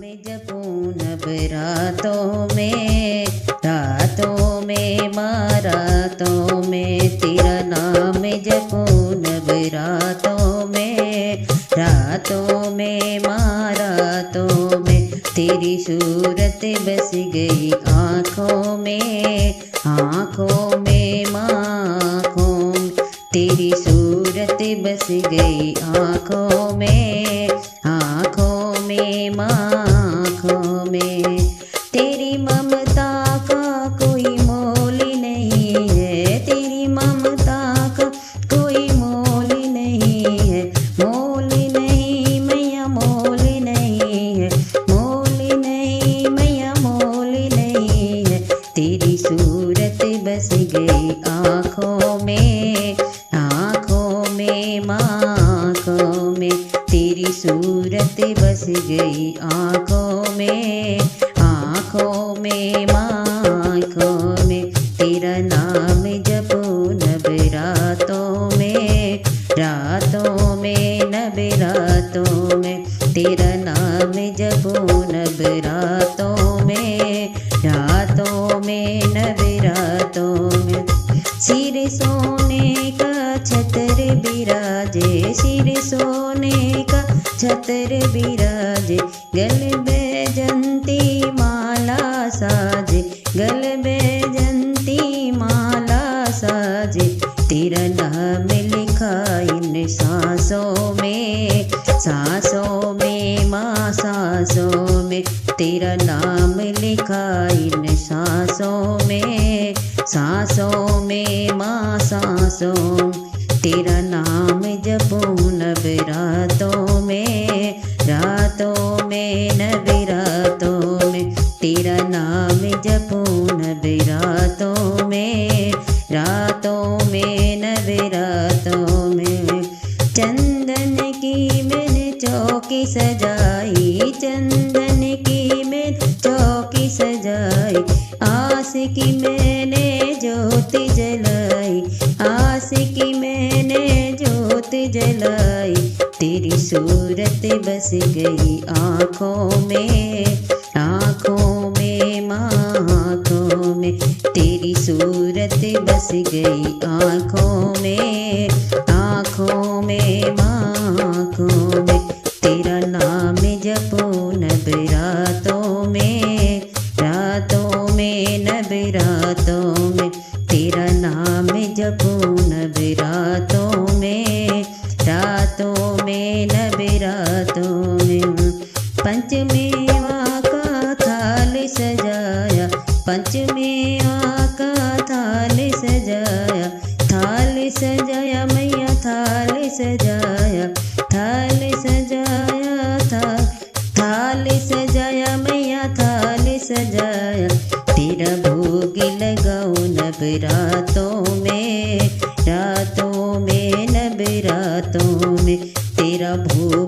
जपूं नवरातों में, रातों में माँ रातों में, तेरा नाम जपूं नवरातों में, रातों में माँ रातों में, तेरी सूरत बस गई आँखों में, आँखों में माँ आँखों में, तेरी सूरत बस गई आँखों में, आँखों में माँ आँखों में, तेरी ममता का कोई मोल नहीं है, तेरी ममता का कोई मोल नहीं है, मोल नहीं मैया मोल नहीं है, मोल नहीं मैया मोल नहीं है, तेरी सूरत बस गई आँखों में, आँखों में माँ आँखों में, तेरी सूरत बस गई आँखों में, आँखों में माँ आँखों में, तेरा नाम जपूं नवरातों में, रातों में नवरातों में, तेरा नाम जपूं नवरातों में, रातों में नवरातों में, सिर सोने का छतर बिराजे, सिर सोने का छतर बिराजे, गल बैजंती माला साजे, गल बैजंती माला साजे, तेरा नाम लिखा इन सांसों में, सांसों में माँ सांसों में, तेरा नाम लिखा इन सांसों में, सांसों में माँ सांसों, तेरा नाम जपूं नवरातों में, रातों में नवरातों में, तेरा नाम जपूं नवरातों में, रातों में नवरातों में, चंदन की मैंने चौकी सजाई, चंदन की मैंने चौकी सजाई, आस की मैंने ज्योत जलाई, आस की मैंने ज्योत जलाई, तेरी सूरत बस गई आँखों में, आँखों में माँ आँखों में, तेरी सूरत बस गई आँखों में, आँखों में माँ आँखों में, तेरा नाम जपूं नवरातों में, रातों में नवरातों में, तेरा नाम जपूं नवरातों में, रातों में नवरातों में, पंचमेवा का थाल सजाया, पंचमेवा का थाल सजाया, थाल सजाया मैया थाल सजाया, थाल सजाया थाल सजाया मैया थाल सजाया, तेरा भोग लगाओ नवरातों में, रातों में नवरातों में, तेरा भोग